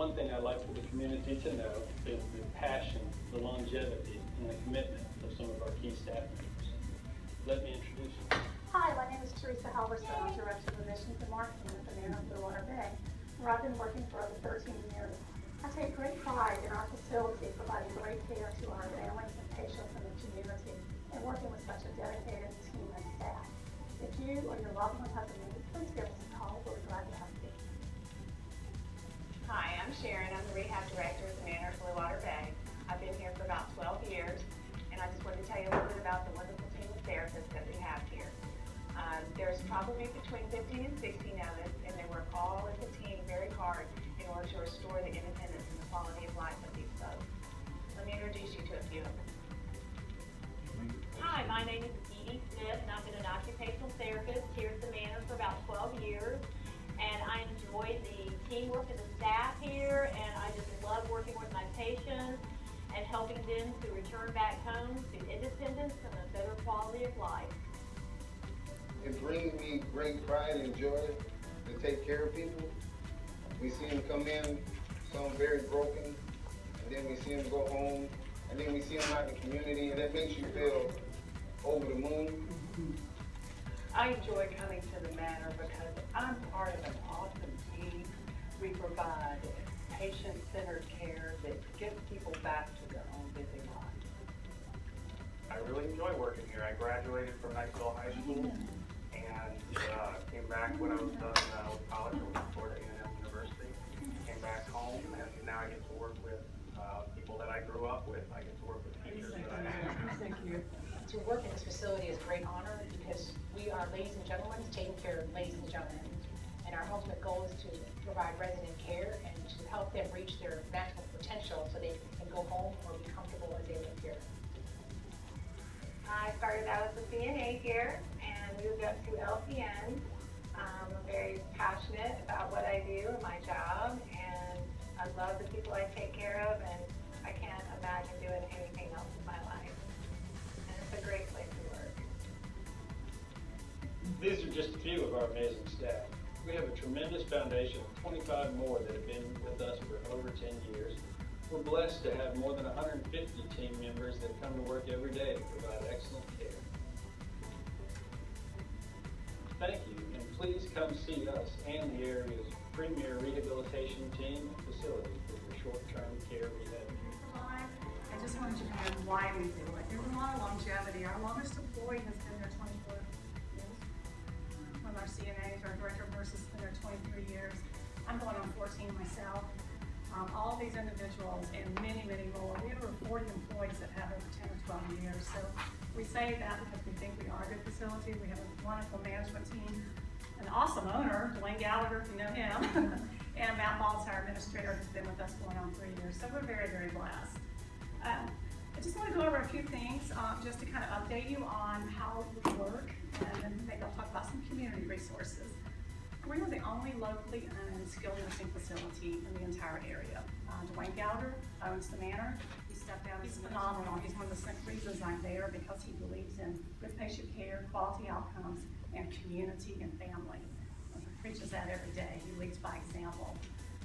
One thing I'd like for the community to know is the passion, the longevity, and the commitment of some of our key staff members. Let me introduce you. Hi, my name is Teresa Halverson. I'm Director of Admissions and Marketing at the Manor of Bluewater, where I've been working for over 13 years. I take great pride in our facility providing great care to our families and patients in the community and working with such a dedicated team and staff. If you or your loved one has a need, please give us a call. We'll be glad to help you. Hi, I'm Sharon. I'm the Rehab Director at the Manor of Bluewater Bay. I've been here for about 12 years, and I just wanted to tell you a little bit about the wonderful team of therapists that we have here. There's probably between 15 and 16 of us, and they work all as a team very hard in order to restore the independence and the quality of life of these folks. Let me introduce you to a few of them. Hi, my name is Edie Smith, and I've been an occupational therapist here at the Manor for about 12 years. And I enjoy the teamwork of the staff here, and I just love working with my patients and helping them to return back home to independence and a better quality of life. It brings me great pride and joy to take care of people. We see them come in, some very broken, and then we see them go home, and then we see them out in the community, and that makes you feel over the moon. I enjoy coming to the Manor because I'm part of an awesome team. We provide patient-centered care that gets people back to their own busy lives. I really enjoy working here. I graduated from Niceville High School and came back when I was done with college. I went to Florida A&M University. Came back home, and now I get to work with people that I grew up with. I get to work with teachers that I have. Thank you. To work in this facility is a great honor because we are ladies and gentlemen taking care of ladies and gentlemen. And our ultimate goal is to provide resident care and to help them reach their maximum potential so they can go home or be comfortable as they live here. I started out as a CNA here and moved up to LPN. I'm very passionate about what I do and my job, and I love the people I take care of, and I can't imagine doing anything else in my life. And it's a great place to work. These are just a few of our amazing staff. We have a tremendous foundation of 25 more that have been with us for over 10 years. We're blessed to have more than 150 team members that come to work every day to provide excellent care. Thank you, and please come see us and the area's premier rehabilitation team and facility for your short-term care rehab. I just wanted you to know why we do it. There's a lot of longevity. Our longest employee has been there 24 years. One of our CNAs, our director of nurses, has been there 23 years. I'm going on 14 myself. All these individuals and many, many more. We have over 40 employees that have over 10 or 12 years. So we say that because we think we are a good facility. We have a wonderful management team, an awesome owner, Dwayne Gallagher, if you know him, and Matt Maltz, our administrator, who's been with us going on 3 years. So we're very, very blessed. I just want to go over a few things just to kind of update you on how we work, and then maybe I'll talk about some community resources. We are the only locally owned skilled nursing facility in the entire area. Dwayne Gallagher owns the Manor. He stepped down. He's phenomenal. He's one of the reasons I'm there because he believes in good patient care, quality outcomes, and community and family. He preaches that every day. He leads by example.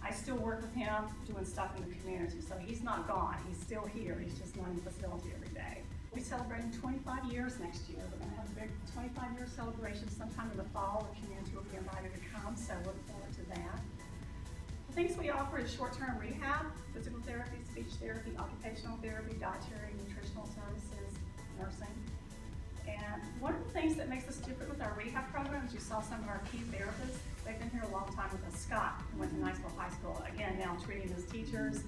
I still work with him doing stuff in the community, so he's not gone. He's still here. He's just not in the facility every day. We're celebrating 25 years next year. We're going to have a big 25-year celebration sometime in the fall. The community will be invited to come, so look forward to that. The things we offer is short-term rehab, physical therapy, speech therapy, occupational therapy, dietary, nutritional services, nursing. And one of the things that makes us different with our rehab programs, you saw some of our key therapists. They've been here a long time with us. Scott, who went to Niceville High School, again, now treating as teachers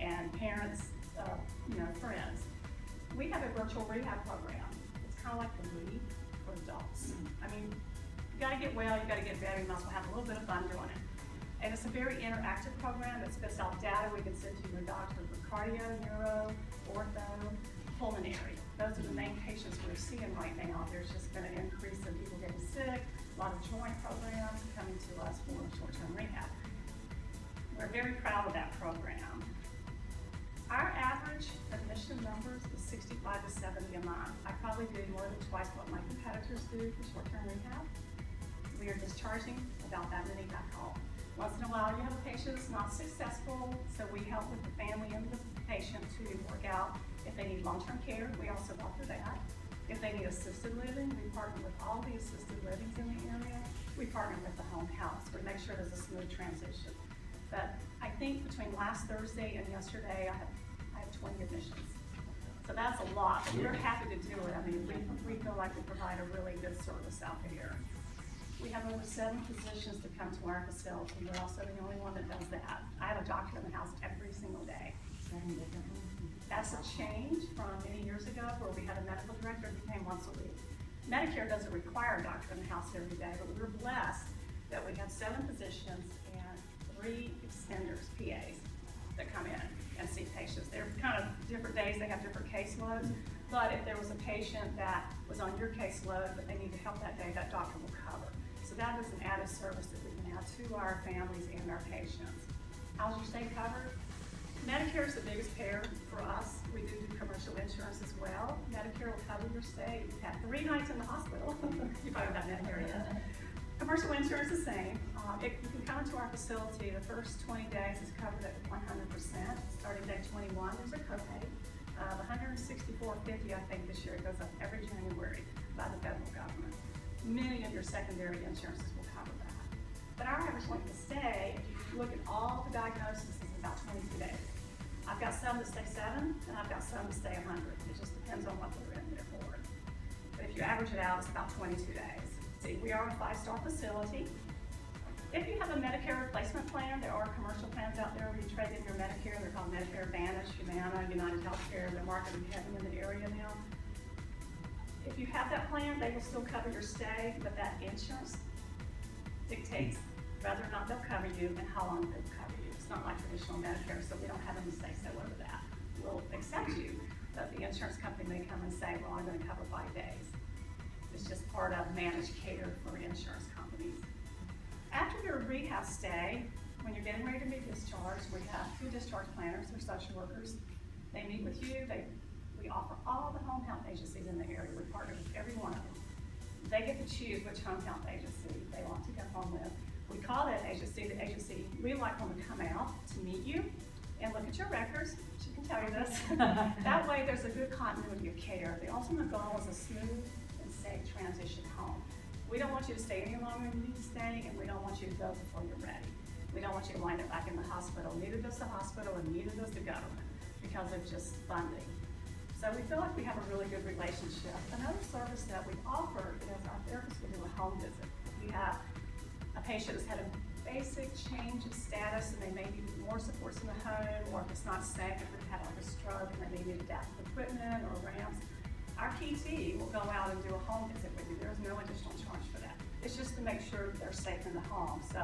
and parents, friends. We have a virtual rehab program. It's kind of like the Wii for adults. I mean, you gotta get well, you gotta get better, you must have a little bit of fun doing it. And it's a very interactive program that spits out data we can send to your doctor for cardio, neuro, ortho, pulmonary. Those are the main patients we're seeing right now. There's just been an increase in people getting sick, a lot of joint programs coming to us for short-term rehab. We're very proud of that program. Our average admission numbers is 65 to 70 a month. I probably do more than twice what my competitors do for short-term rehab. We are discharging about that many back home. Once in a while, you have a patient that's not successful, so we help with the family and the patient to work out if they need long-term care. We also offer that. If they need assisted living, we partner with all the assisted livings in the area. We partner with the home health. We make sure there's a smooth transition. But I think between last Thursday and yesterday, I have 20 admissions. So that's a lot, but we're happy to do it. I mean, we feel like we provide a really good service out here. We have over 7 physicians that come to our facility. We're also the only one that does that. I have a doctor in the house every single day. That's a change from many years ago where we had a medical director who came once a week. Medicare doesn't require a doctor in the house every day, but we're blessed that we have 7 physicians and 3 extenders, PAs, that come in and see patients. They're kind of different days, they have different caseloads, but if there was a patient that was on your caseload but they need help that day, that doctor will cover. So that is an added service that we can add to our families and our patients. How's your stay covered? Medicare is the biggest payer for us. We do commercial insurance as well. Medicare will cover your stay. You've had 3 nights in the hospital. You probably got Medicare yet. Commercial insurance is the same. You can come into our facility. The first 20 days is covered at 100%. Starting day 21, there's a copay of $164.50. I think this year it goes up every January by the federal government. Many of your secondary insurances will cover that. But our average length of stay, if you look at all the diagnoses, is about 22 days. I've got some that stay 7, and I've got some that stay 100. It just depends on what they're in there for. But if you average it out, it's about 22 days. See, we are a 5-star facility. If you have a Medicare replacement plan, there are commercial plans out there where you trade in your Medicare. They're called Medicare Advantage, Humana, United Healthcare. They're marketing heavy in the area now. If you have that plan, they will still cover your stay, but that insurance dictates whether or not they'll cover you and how long they'll cover you. It's not like traditional Medicare, so we don't have any say-so over that. We'll accept you, but the insurance company may come and say, well, I'm going to cover 5 days. It's just part of managed care for insurance companies. After your rehab stay, when you're getting ready to be discharged, we have 2 discharge planners, they're social workers. They meet with you. We offer all the home health agencies in the area. We partner with every one of them. They get to choose which home health agency they want to go home with. We call that agency the agency. We like them to come out to meet you and look at your records. She can tell you this. That way there's a good continuity of care. The ultimate goal is a smooth and safe transition home. We don't want you to stay any longer than you need to stay, and we don't want you to go before you're ready. We don't want you to wind up back in the hospital. Neither does the hospital and neither does the government because of just funding. So we feel like we have a really good relationship. Another service that we offer is our therapists will do a home visit. We have a patient that's had a basic change of status and they may need more supports in the home, or if it's not safe, if they've had like a stroke and they need adaptive equipment or ramps. Our PT will go out and do a home visit with you. There's no additional charge for that. It's just to make sure they're safe in the home. So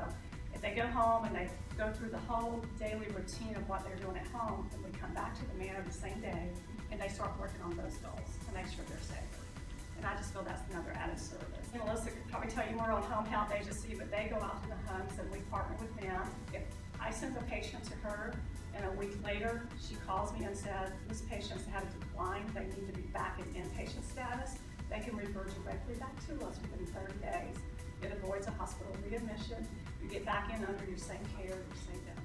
if they go home and they go through the whole daily routine of what they're doing at home, then we come back to the Manor the same day and they start working on those goals to make sure they're safer. And I just feel that's another added service. And Melissa could probably tell you more on home health agency, but they go out to the homes and we partner with them. If I send a patient to her and a week later she calls me and says, this patient's had a decline, they need to be back in inpatient status, they can refer directly back to us within 30 days. It avoids a hospital readmission. You get back in under your same care, your same benefit.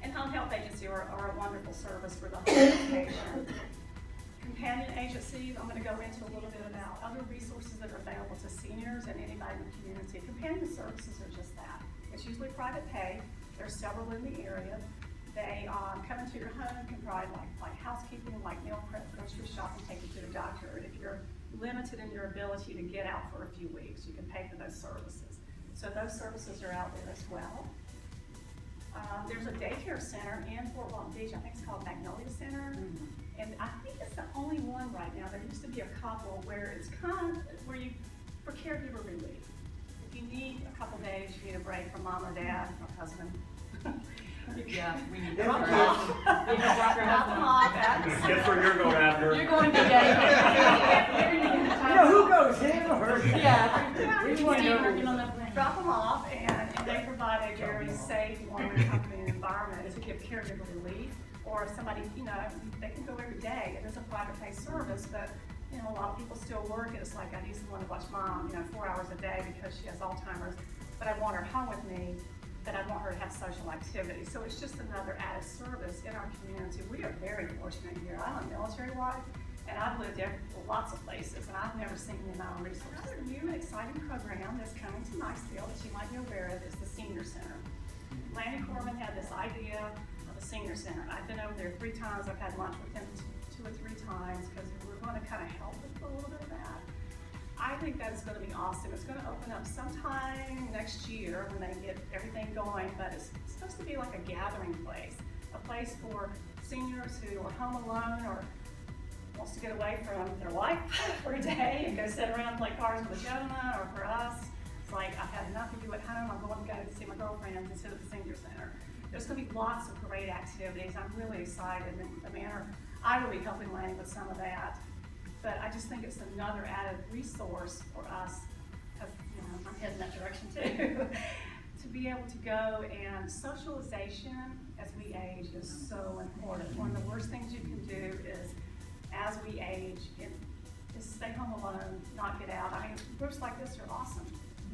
And home health agency are a wonderful service for the home patient. Companion agencies, I'm going to go into a little bit about other resources that are available to seniors and anybody in the community. Companion services are just that. It's usually private pay. There's several in the area. They come into your home, can provide like housekeeping, like meal prep, grocery shopping, take you to the doctor. And if you're limited in your ability to get out for a few weeks, you can pay for those services. So those services are out there as well. There's a daycare center in Fort Walton Beach. I think it's called Magnolia Center. And I think it's the only one right now. There used to be a couple where it's kind of where you, for caregiver relief. If you need a couple days, you need a break from mom or dad or husband. Yeah, we need Drop them off. Drop them off. Guess where you're going after? You're going to daycare. You know, who goes him or her? Yeah. Which one goes? Drop them off, and they provide a very safe, warm, and comforting environment to give caregiver relief. Or if somebody, you know, they can go every day. It is a private pay service, but you know, a lot of people still work. And it's like I need someone to watch mom, you know, 4 hours a day because she has Alzheimer's, but I want her home with me. but I want her to have social activities. So it's just another added service in our community. We are very fortunate here. I'm a military wife, and I've lived lots of places, and I've never seen the amount of resources. Another new and exciting program that's coming to Niceville that you might be aware of is the Senior Center. Lanny Corman had this idea of a senior center. I've been over there 3 times. I've had lunch with him 2 or 3 times because we're going to kind of help with a little bit of that. I think that is going to be awesome. It's going to open up sometime next year when they get everything going, but it's supposed to be like a gathering place, a place for seniors who are home alone or wants to get away from their life for a day and go sit around and play cards with a gentleman, or for us, it's like I've had enough to do at home, I'm going to go to see my girlfriends instead of the senior center. There's going to be lots of great activities. I'm really excited, and the Manor, I will be helping Lanny with some of that. But I just think it's another added resource for us, because I'm heading that direction too, to be able to go, and socialization as we age is so important. One of the worst things you can do is, as we age, is stay home alone, not get out. I mean, groups like this are awesome.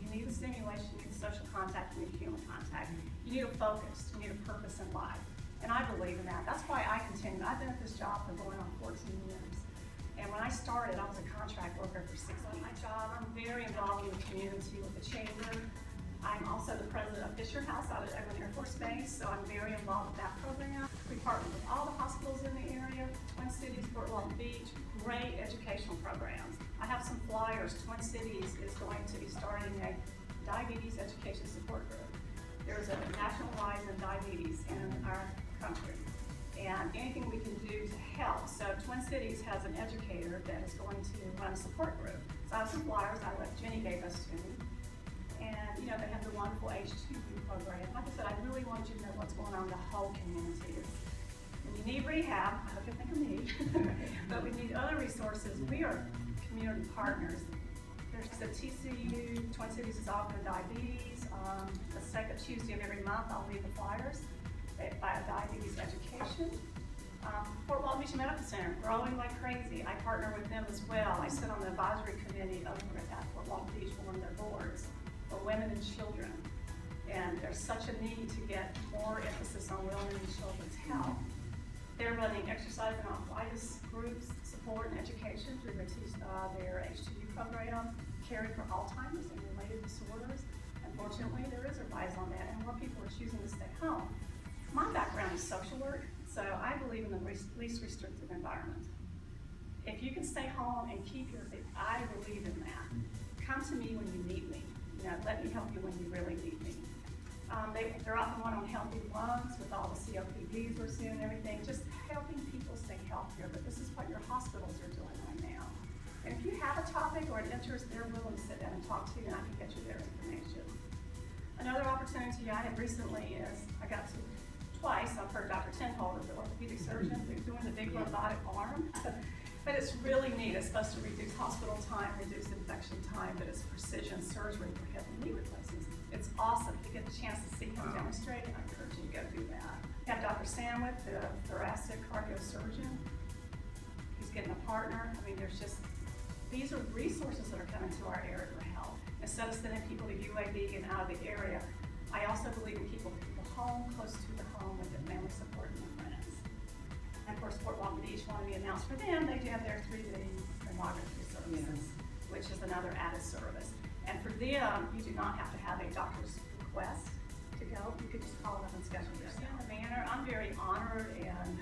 You need the stimulation, you need social contact, you need human contact. You need a focus, you need a purpose in life. And I believe in that. That's why I continue. I've been at this job for going on 14 years. And when I started, I was a contract worker for 6 months. My job, I'm very involved in the community with the chamber. I'm also the president of Fisher House out at Eglin Air Force Base, so I'm very involved with that program. We partner with all the hospitals in the area, Twin Cities, Fort Walton Beach, great educational programs. I have some flyers. Twin Cities is going to be starting a diabetes education support group. There's a national rise in diabetes in our country, and anything we can do to help. So Twin Cities has an educator that is going to run a support group. So I have some flyers Jenny gave us to me. And they have the wonderful H2U program. Like I said, I really want you to know what's going on in the whole community. When you need rehab, I hope you think of me, but we need other resources. We are community partners. There's the TCU, Twin Cities is offering diabetes. The second Tuesday of every month, I'll read the flyers by a diabetes education. Fort Walton Beach Medical Center, growing like crazy. I partner with them as well. I sit on the advisory committee over at Fort Walton Beach for one of their boards for women and children. And there's such a need to get more emphasis on women and children's health. They're running exercise and arthritis groups, support and education through their H2U program, caring for Alzheimer's and related disorders. Unfortunately, there is a rise on that, and more people are choosing to stay home. My background is social work, so I believe in the least restrictive environment. If you can stay home and keep your, I believe in that. Come to me when you need me. Let me help you when you really need me. They're often one on healthy lungs with all the COPDs we're seeing and everything, just helping people stay healthier. But this is what your hospitals are doing right now. And if you have a topic or an interest, they're willing to sit down and talk to you, and I can get you their information. Another opportunity I had recently is twice I've heard Dr. Tenholder, the orthopedic surgeon, who's doing the big robotic arm. But it's really neat. It's supposed to reduce hospital time, reduce infection time, but it's precision surgery for hip and knee replacements. It's awesome to get the chance to see him demonstrate, and I encourage you to go do that. We have Dr. Sandwick, the thoracic cardiosurgeon. He's getting a partner. I mean, these are resources that are coming to our area for health. Instead of sending people to UAB and out of the area, I also believe in keeping people home, close to the home with their family support and their friends. And of course, Fort Walton Beach wanted me to announce for them, they do have their 3D mammography services, which is another added service. And for them, you do not have to have a doctor's request to go. You could just call them and schedule yourself. In the Manor, I'm very honored and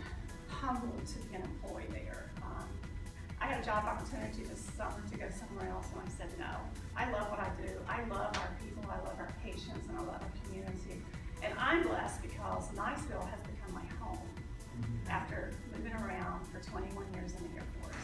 humbled to be an employee there. I had a job opportunity this summer to go somewhere else, and I said no. I love what I do. I love our people, I love our patients, and I love our community. And I'm blessed because Niceville has become my home after moving around for 21 years in the Air Force.